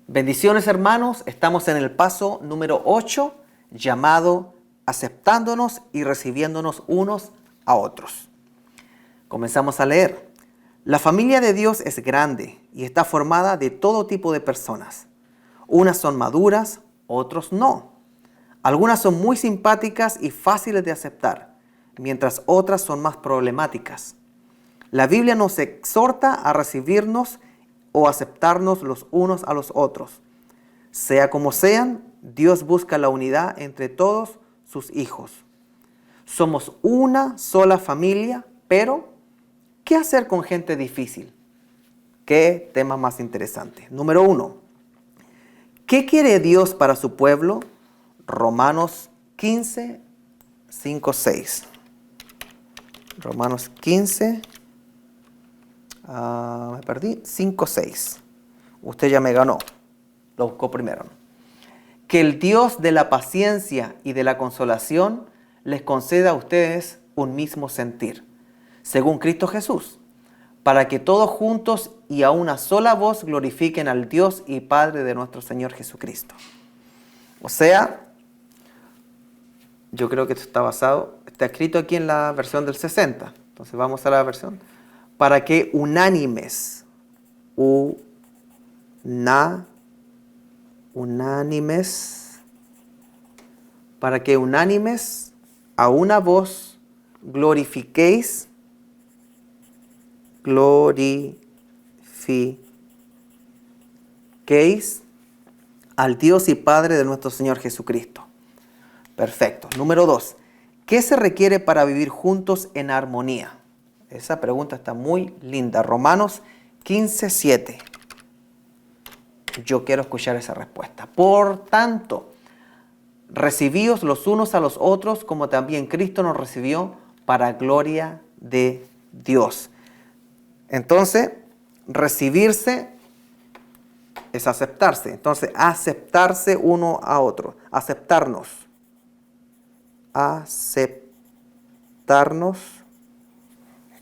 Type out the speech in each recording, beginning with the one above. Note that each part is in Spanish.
Bendiciones, hermanos, estamos en el paso número 8 llamado aceptándonos y recibiéndonos unos a otros. Comenzamos a leer. La familia de Dios es grande y está formada de todo tipo de personas. Unas son maduras, otros no. Algunas son muy simpáticas y fáciles de aceptar, mientras otras son más problemáticas. La Biblia nos exhorta a recibirnos o aceptarnos los unos a los otros. Sea como sean, Dios busca la unidad entre todos sus hijos. Somos una sola familia, pero ¿qué hacer con gente difícil? ¿Qué tema más interesante? Número 1. ¿Qué quiere Dios para su pueblo? Romanos 15, 5, 6. Romanos 15, 5, 6. Usted ya me ganó. Lo buscó primero. Que el Dios de la paciencia y de la consolación les conceda a ustedes un mismo sentir, según Cristo Jesús, para que todos juntos y a una sola voz glorifiquen al Dios y Padre de nuestro Señor Jesucristo. O sea, yo creo que esto está escrito aquí en la versión del 60. Entonces vamos a la versión. Para que unánimes a una voz glorifiquéis al Dios y Padre de nuestro Señor Jesucristo. Perfecto. Número 2. ¿Qué se requiere para vivir juntos en armonía? Esa pregunta está muy linda. Romanos 15, 7. Yo quiero escuchar esa respuesta. Por tanto, recibíos los unos a los otros como también Cristo nos recibió para gloria de Dios. Entonces, recibirse es aceptarse. Entonces, aceptarse uno a otro. Aceptarnos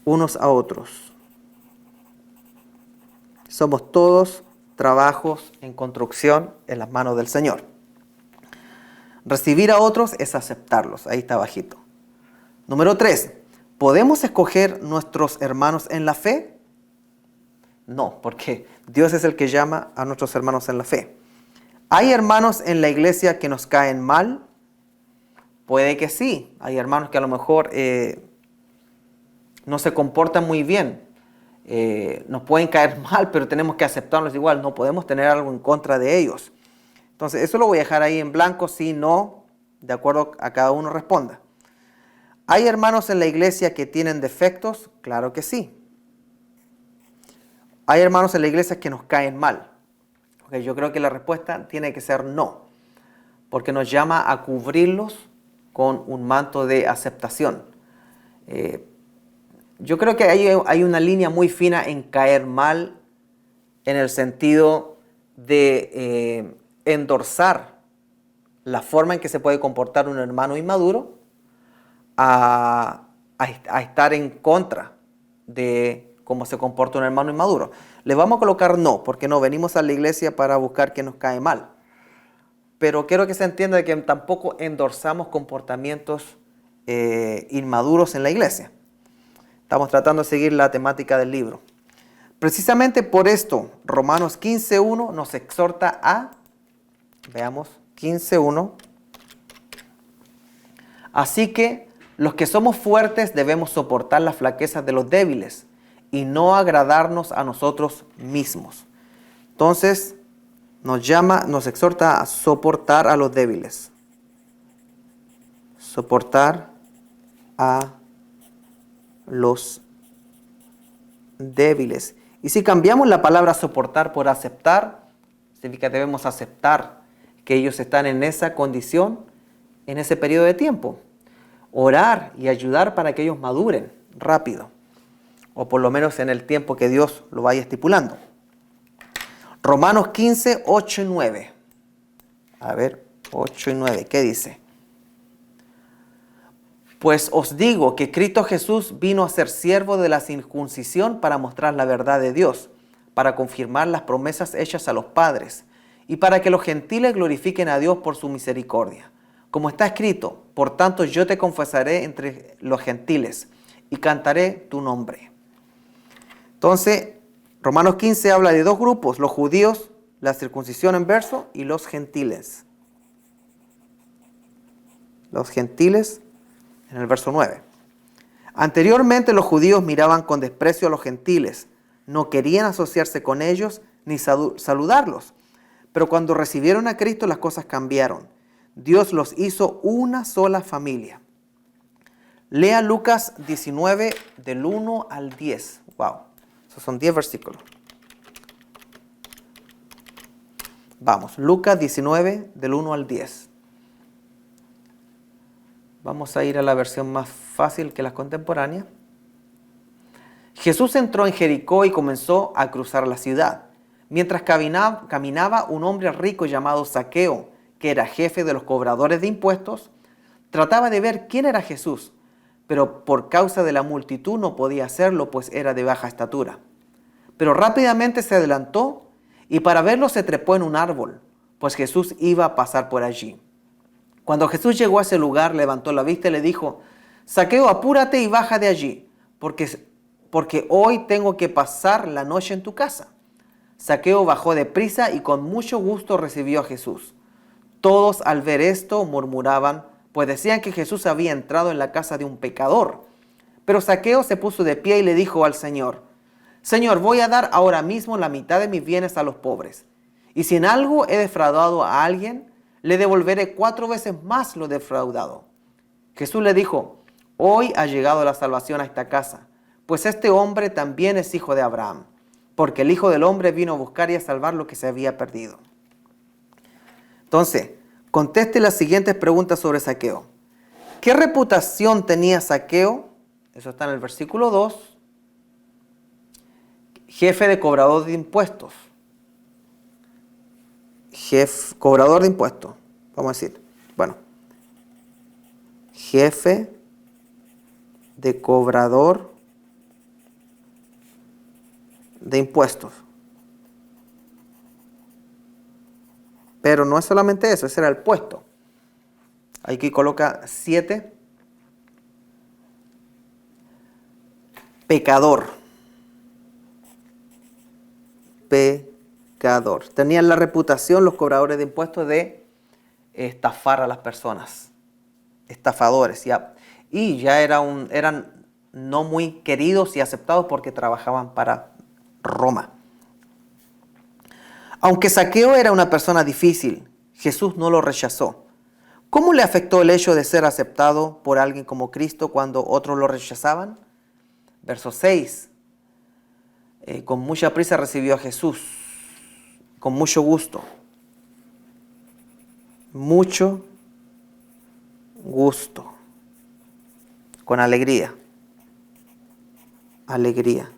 unos a otros. Somos todos trabajos en construcción en las manos del Señor. Recibir a otros es aceptarlos. Ahí está bajito. Número 3. ¿Podemos escoger nuestros hermanos en la fe? No, porque Dios es el que llama a nuestros hermanos en la fe. ¿Hay hermanos en la iglesia que nos caen mal? Puede que sí. Hay hermanos que a lo mejor no se comportan muy bien. Nos pueden caer mal, pero tenemos que aceptarlos igual. No podemos tener algo en contra de ellos. Entonces, eso lo voy a dejar ahí en blanco, sí, no, de acuerdo a cada uno responda. ¿Hay hermanos en la iglesia que tienen defectos? Claro que sí. ¿Hay hermanos en la iglesia que nos caen mal? Okay, yo creo que la respuesta tiene que ser no, porque nos llama a cubrirlos con un manto de aceptación. Yo creo que hay una línea muy fina en caer mal en el sentido de endorsar la forma en que se puede comportar un hermano inmaduro a estar en contra de cómo se comporta un hermano inmaduro. Le vamos a colocar no, porque no venimos a la iglesia para buscar que nos cae mal. Pero quiero que se entienda que tampoco endorsamos comportamientos inmaduros en la iglesia. Estamos tratando de seguir la temática del libro. Precisamente por esto, Romanos 15.1 nos exhorta a, veamos, 15.1. Así que los que somos fuertes debemos soportar las flaquezas de los débiles y no agradarnos a nosotros mismos. Entonces, nos exhorta a soportar a los débiles. Soportar a los débiles. Y si cambiamos la palabra soportar por aceptar, significa que debemos aceptar que ellos están en esa condición, en ese periodo de tiempo. Orar y ayudar para que ellos maduren rápido, o por lo menos en el tiempo que Dios lo vaya estipulando. Romanos 15, 8 y 9. A ver, 8 y 9, ¿qué dice? Pues os digo que Cristo Jesús vino a ser siervo de la circuncisión para mostrar la verdad de Dios, para confirmar las promesas hechas a los padres y para que los gentiles glorifiquen a Dios por su misericordia. Como está escrito, por tanto yo te confesaré entre los gentiles y cantaré tu nombre. Entonces, Romanos 15 habla de dos grupos, los judíos, la circuncisión en verso, y los gentiles. Los gentiles en el verso 9. Anteriormente los judíos miraban con desprecio a los gentiles, no querían asociarse con ellos ni saludarlos. Pero cuando recibieron a Cristo las cosas cambiaron. Dios los hizo una sola familia. Lea Lucas 19 del 1 al 10. Wow, esos son 10 versículos. Vamos, Lucas 19 del 1 al 10. Vamos a ir a la versión más fácil que las contemporáneas. Jesús entró en Jericó y comenzó a cruzar la ciudad. Mientras caminaba un hombre rico llamado Zaqueo, que era jefe de los cobradores de impuestos, trataba de ver quién era Jesús, pero por causa de la multitud no podía hacerlo, pues era de baja estatura. Pero rápidamente se adelantó y para verlo se trepó en un árbol, pues Jesús iba a pasar por allí. Cuando Jesús llegó a ese lugar, levantó la vista y le dijo: Zaqueo, apúrate y baja de allí, porque hoy tengo que pasar la noche en tu casa. Zaqueo bajó deprisa y con mucho gusto recibió a Jesús. Todos al ver esto murmuraban, pues decían que Jesús había entrado en la casa de un pecador. Pero Zaqueo se puso de pie y le dijo al Señor: Señor, voy a dar ahora mismo la mitad de mis bienes a los pobres. Y si en algo he defraudado a alguien, le devolveré 4 veces más lo defraudado. Jesús le dijo: Hoy ha llegado la salvación a esta casa, pues este hombre también es hijo de Abraham, porque el Hijo del Hombre vino a buscar y a salvar lo que se había perdido. Entonces, conteste las siguientes preguntas sobre Zaqueo. ¿Qué reputación tenía Zaqueo? Eso está en el versículo 2. Jefe de cobrador de impuestos. Cobrador de impuestos, vamos a decir. Bueno, jefe de cobrador de impuestos. Pero no es solamente eso, ese era el puesto. Aquí coloca 7. Pecador. Pecador. Tenían la reputación los cobradores de impuestos de estafar a las personas. Estafadores. Y ya eran no muy queridos y aceptados porque trabajaban para Roma. Aunque Zaqueo era una persona difícil, Jesús no lo rechazó. ¿Cómo le afectó el hecho de ser aceptado por alguien como Cristo cuando otros lo rechazaban? Verso 6. Con mucha prisa recibió a Jesús, con mucho gusto. Mucho gusto. Con alegría. Alegría.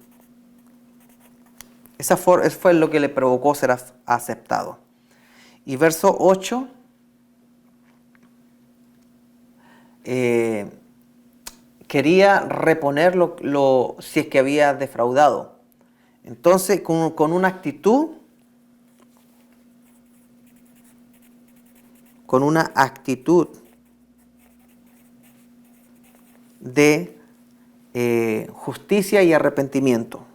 Eso fue lo que le provocó ser aceptado. Y verso 8. Quería reponer si es que había defraudado. Entonces, con una actitud de justicia y arrepentimiento.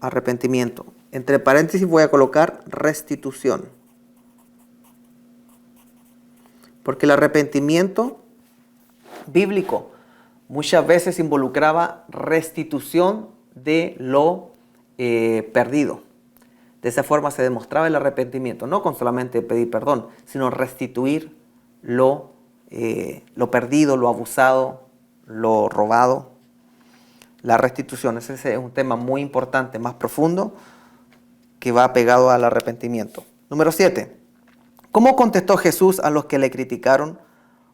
Arrepentimiento. Entre paréntesis voy a colocar restitución. Porque el arrepentimiento bíblico muchas veces involucraba restitución de lo perdido. De esa forma se demostraba el arrepentimiento, no con solamente pedir perdón, sino restituir lo perdido, lo abusado, lo robado. La restitución, ese es un tema muy importante, más profundo, que va pegado al arrepentimiento. Número 7. ¿Cómo contestó Jesús a los que le criticaron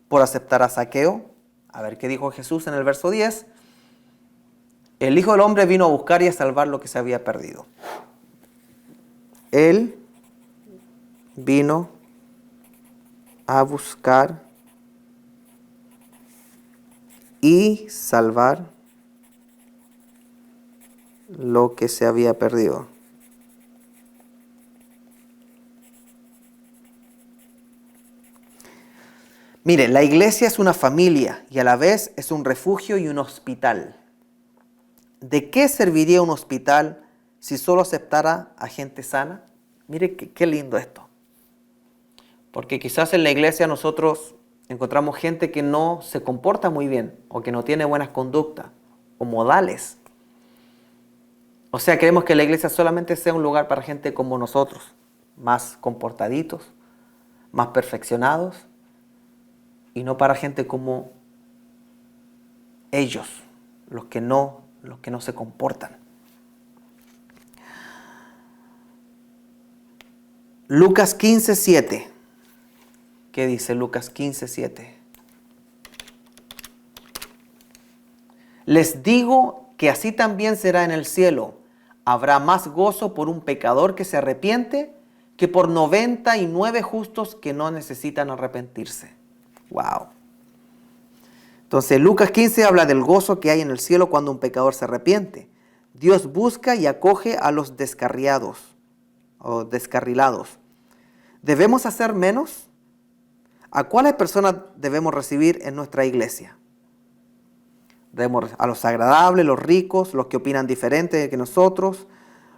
por aceptar a Zaqueo? A ver qué dijo Jesús en el verso 10. El Hijo del Hombre vino a buscar y a salvar lo que se había perdido. Él vino a buscar y salvar lo que se había perdido. Mire, la iglesia es una familia y a la vez es un refugio y un hospital. ¿De qué serviría un hospital si solo aceptara a gente sana? Mire qué lindo esto. Porque quizás en la iglesia nosotros encontramos gente que no se comporta muy bien o que no tiene buenas conductas o modales. O sea, queremos que la iglesia solamente sea un lugar para gente como nosotros, más comportaditos, más perfeccionados, y no para gente como ellos, los que no se comportan. Lucas 15:7. ¿Qué dice Lucas 15:7? Les digo que así también será en el cielo. Habrá más gozo por un pecador que se arrepiente que por 99 justos que no necesitan arrepentirse. Wow. Entonces Lucas 15 habla del gozo que hay en el cielo cuando un pecador se arrepiente. Dios busca y acoge a los descarriados o descarrilados. ¿Debemos hacer menos? ¿A cuáles personas debemos recibir en nuestra iglesia? A los agradables, los ricos, los que opinan diferente que nosotros,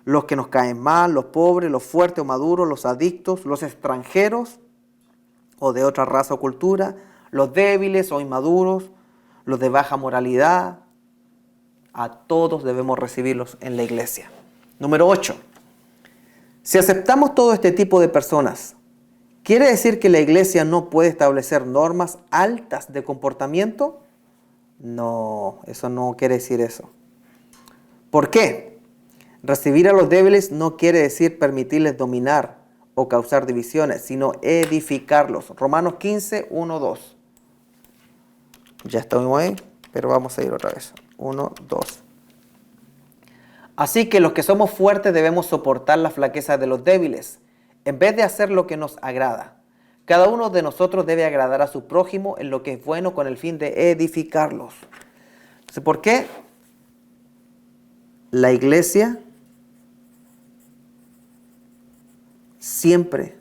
los que nos caen mal, los pobres, los fuertes o maduros, los adictos, los extranjeros o de otra raza o cultura, los débiles o inmaduros, los de baja moralidad. A todos debemos recibirlos en la iglesia. Número 8. Si aceptamos todo este tipo de personas, ¿quiere decir que la iglesia no puede establecer normas altas de comportamiento? No, eso no quiere decir eso. ¿Por qué? Recibir a los débiles no quiere decir permitirles dominar o causar divisiones, sino edificarlos. Romanos 15, 1, 2. Ya estamos ahí, pero vamos a ir otra vez. 1, 2. Así que los que somos fuertes debemos soportar la flaqueza de los débiles, en vez de hacer lo que nos agrada. Cada uno de nosotros debe agradar a su prójimo en lo que es bueno con el fin de edificarlos. Entonces, ¿por qué la iglesia siempre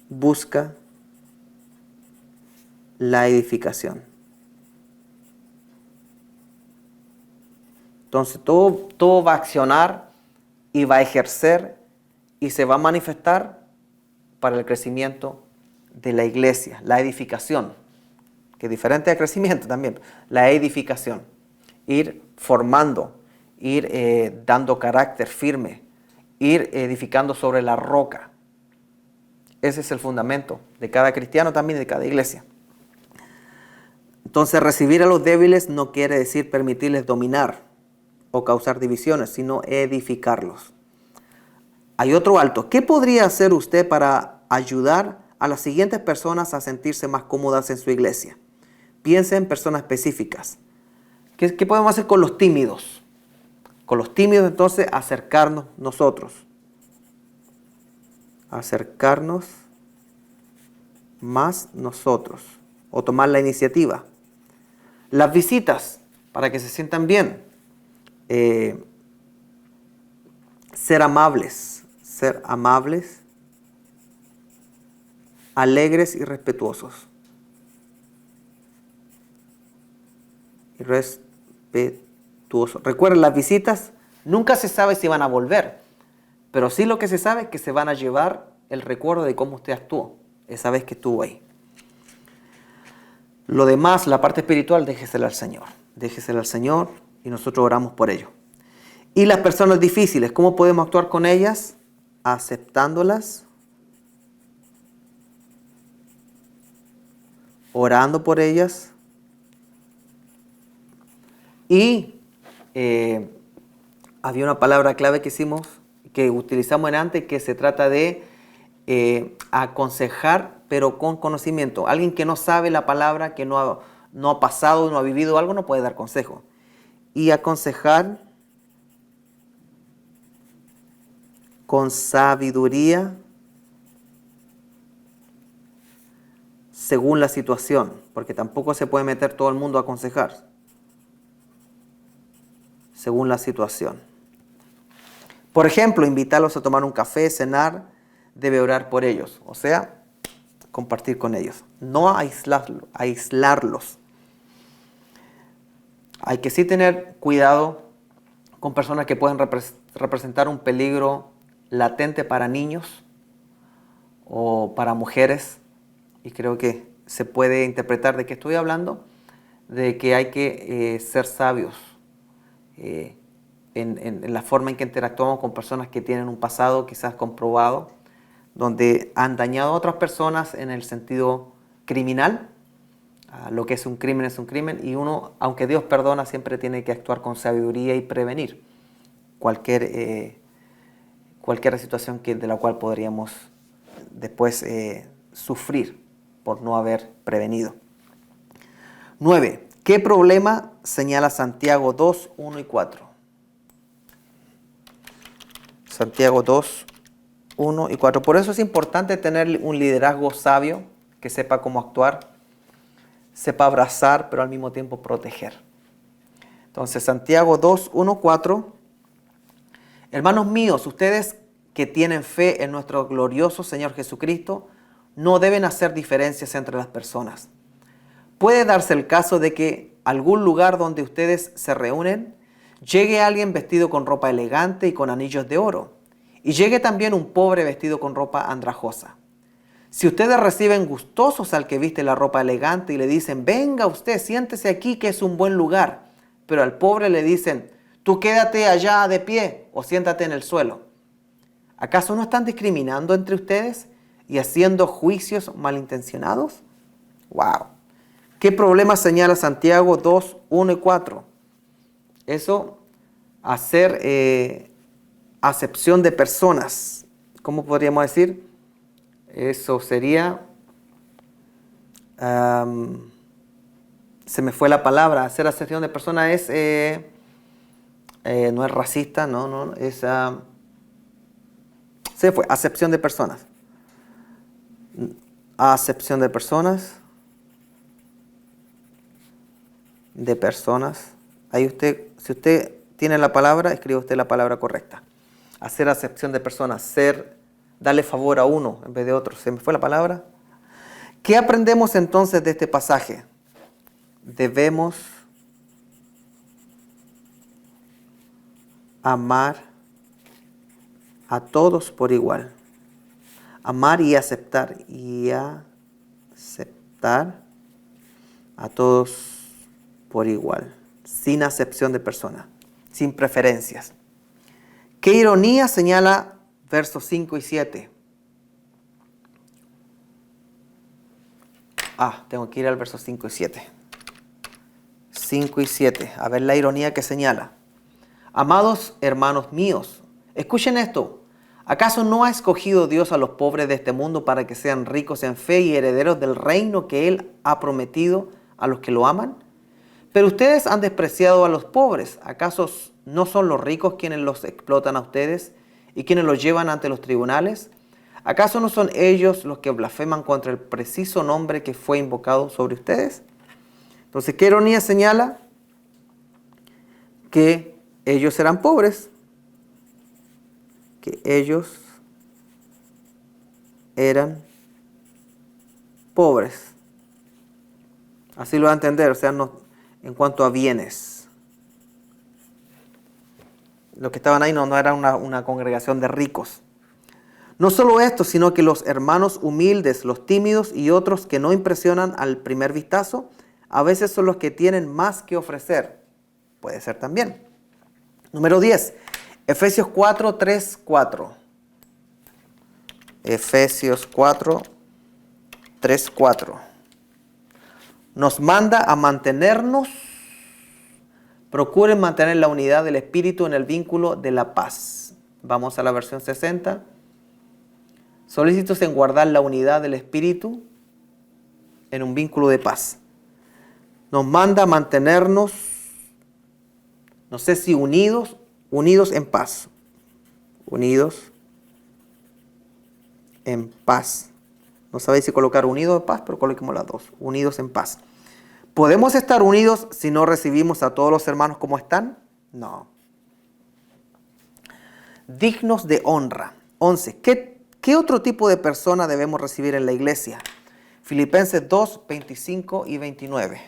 busca la edificación? Entonces todo va a accionar y va a ejercer y se va a manifestar para el crecimiento de la iglesia, la edificación, que es diferente al crecimiento también, la edificación, ir formando, ir dando carácter firme, ir edificando sobre la roca. Ese es el fundamento de cada cristiano también, de cada iglesia. Entonces, recibir a los débiles no quiere decir permitirles dominar o causar divisiones, sino edificarlos. Hay otro alto. ¿Qué podría hacer usted para ayudar a las siguientes personas a sentirse más cómodas en su iglesia? Piense en personas específicas. ¿Qué podemos hacer con los tímidos? Con los tímidos, entonces, acercarnos nosotros. Acercarnos más nosotros. O tomar la iniciativa. Las visitas, para que se sientan bien. Ser amables, alegres y respetuosos. Recuerden, las visitas nunca se sabe si van a volver, pero sí lo que se sabe es que se van a llevar el recuerdo de cómo usted actuó esa vez que estuvo ahí. Lo demás, la parte espiritual, déjesela al Señor. Déjesela al Señor y nosotros oramos por ello. Y las personas difíciles, ¿cómo podemos actuar con ellas? Aceptándolas, orando por ellas y había una palabra clave que utilizamos en antes, que se trata de aconsejar, pero con conocimiento. Alguien que no sabe la palabra, que no ha pasado, no ha vivido algo, no puede dar consejo. Y aconsejar con sabiduría, según la situación, porque tampoco se puede meter todo el mundo a aconsejar. Según la situación. Por ejemplo, invitarlos a tomar un café, cenar, debe orar por ellos. O sea, compartir con ellos. No aislarlos. Hay que sí tener cuidado con personas que pueden representar un peligro latente para niños o para mujeres. Y creo que se puede interpretar de qué estoy hablando, de que hay que ser sabios en la forma en que interactuamos con personas que tienen un pasado quizás comprobado, donde han dañado a otras personas en el sentido criminal. Lo que es un crimen, y uno, aunque Dios perdona, siempre tiene que actuar con sabiduría y prevenir cualquier situación de la cual podríamos después sufrir por no haber prevenido. 9. ¿Qué problema señala Santiago 2, 1 y 4? Santiago 2, 1 y 4. Por eso es importante tener un liderazgo sabio que sepa cómo actuar, sepa abrazar, pero al mismo tiempo proteger. Entonces, Santiago 2, 1, 4. Hermanos míos, ustedes que tienen fe en nuestro glorioso Señor Jesucristo, no deben hacer diferencias entre las personas. Puede darse el caso de que algún lugar donde ustedes se reúnen, llegue alguien vestido con ropa elegante y con anillos de oro, y llegue también un pobre vestido con ropa andrajosa. Si ustedes reciben gustosos al que viste la ropa elegante y le dicen, venga usted, siéntese aquí que es un buen lugar, pero al pobre le dicen, tú quédate allá de pie o siéntate en el suelo, ¿acaso no están discriminando entre ustedes y haciendo juicios malintencionados? ¡Wow! ¿Qué problema señala Santiago 2, 1 y 4? Eso, hacer acepción de personas. ¿Cómo podríamos decir? Eso sería, se me fue la palabra, hacer acepción de personas no es racista, no, es, se fue, acepción de personas. Acepción de personas. Ahí usted, si usted tiene la palabra, escribe usted la palabra correcta. Hacer acepción de personas, darle favor a uno en vez de otro. ¿Se me fue la palabra? ¿Qué aprendemos entonces de este pasaje? Debemos amar a todos por igual. Amar y aceptar. Y aceptar a todos por igual. Sin acepción de persona. Sin preferencias. ¿Qué ironía señala versos 5 y 7? Tengo que ir al verso 5 y 7. 5 y 7. A ver la ironía que señala. Amados hermanos míos, escuchen esto. ¿Acaso no ha escogido Dios a los pobres de este mundo para que sean ricos en fe y herederos del reino que Él ha prometido a los que lo aman? Pero ustedes han despreciado a los pobres. ¿Acaso no son los ricos quienes los explotan a ustedes y quienes los llevan ante los tribunales? ¿Acaso no son ellos los que blasfeman contra el preciso nombre que fue invocado sobre ustedes? Entonces, ¿qué ironía señala? Que ellos eran pobres. Que ellos eran pobres. Así lo va a entender, o sea, no, en cuanto a bienes. Los que estaban ahí no era una congregación de ricos. No solo esto, sino que los hermanos humildes, los tímidos y otros que no impresionan al primer vistazo, a veces son los que tienen más que ofrecer. Puede ser también. Número 10. Efesios 4, 3, 4. Efesios 4, 3, 4. Nos manda a mantenernos. Procuren mantener la unidad del espíritu en el vínculo de la paz. Vamos a la versión 60. Solícitos en guardar la unidad del espíritu en un vínculo de paz. Nos manda a mantenernos, no sé si unidos en paz. Unidos en paz. No sabéis si colocar unidos en paz, pero coloquemos las dos. Unidos en paz. ¿Podemos estar unidos si no recibimos a todos los hermanos como están? No. Dignos de honra. 11. ¿Qué otro tipo de persona debemos recibir en la iglesia? Filipenses 2, 25 y 29.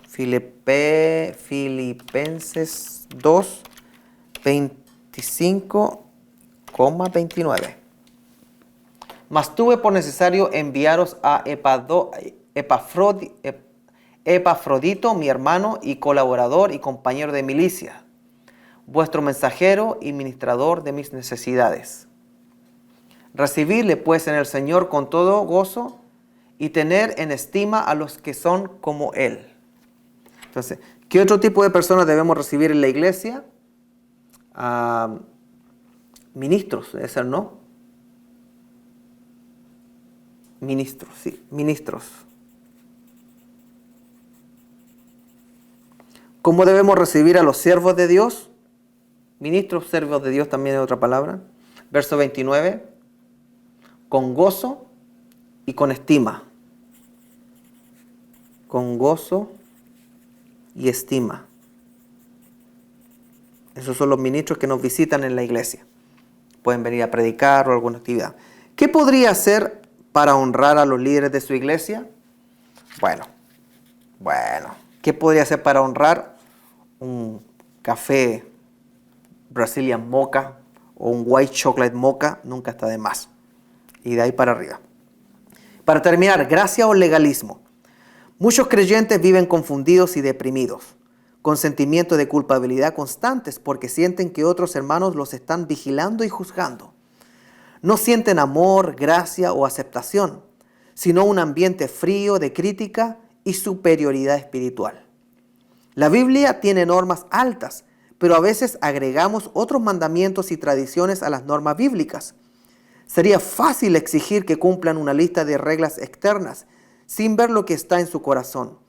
Filipenses 2, 25, 29. Mas tuve por necesario enviaros a Epafrodito, mi hermano y colaborador y compañero de milicia, vuestro mensajero y ministrador de mis necesidades. Recibidle pues en el Señor con todo gozo y tener en estima a los que son como Él. Entonces, ¿qué otro tipo de personas debemos recibir en la iglesia? Ministros, debe ser, ¿no? Ministros, sí, ministros. ¿Cómo debemos recibir a los siervos de Dios? Ministros, siervos de Dios también es otra palabra. Verso 29. Con gozo y con estima. Con gozo y estima. Esos son los ministros que nos visitan en la iglesia. Pueden venir a predicar o alguna actividad. ¿Qué podría hacer para honrar a los líderes de su iglesia? Bueno. ¿Qué podría hacer para honrar? Un café Brazilian Mocha o un White Chocolate Mocha nunca está de más. Y de ahí para arriba. Para terminar, gracia o legalismo. Muchos creyentes viven confundidos y deprimidos, con sentimientos de culpabilidad constantes porque sienten que otros hermanos los están vigilando y juzgando. No sienten amor, gracia o aceptación, sino un ambiente frío de crítica y superioridad espiritual. La Biblia tiene normas altas, pero a veces agregamos otros mandamientos y tradiciones a las normas bíblicas. Sería fácil exigir que cumplan una lista de reglas externas sin ver lo que está en su corazón.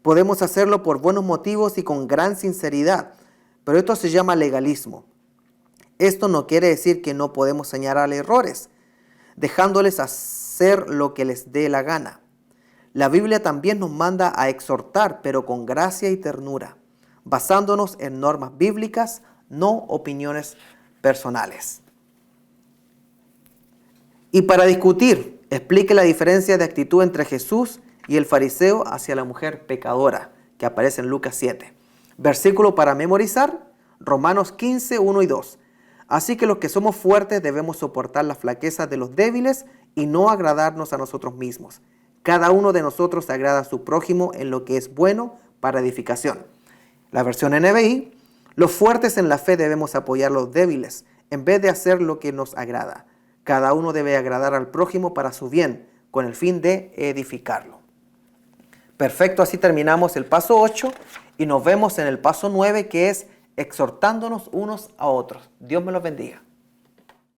Podemos hacerlo por buenos motivos y con gran sinceridad, pero esto se llama legalismo. Esto no quiere decir que no podemos señalar errores, dejándoles hacer lo que les dé la gana. La Biblia también nos manda a exhortar, pero con gracia y ternura, basándonos en normas bíblicas, no opiniones personales. Y para discutir, explique la diferencia de actitud entre Jesús y el fariseo hacia la mujer pecadora, que aparece en Lucas 7. Versículo para memorizar, Romanos 15, 1 y 2. Así que los que somos fuertes debemos soportar las flaquezas de los débiles y no agradarnos a nosotros mismos. Cada uno de nosotros agrada a su prójimo en lo que es bueno para edificación. La versión NBI, los fuertes en la fe debemos apoyar a los débiles en vez de hacer lo que nos agrada. Cada uno debe agradar al prójimo para su bien, con el fin de edificarlo. Perfecto, así terminamos el paso 8 y nos vemos en el paso 9, que es exhortándonos unos a otros. Dios me los bendiga.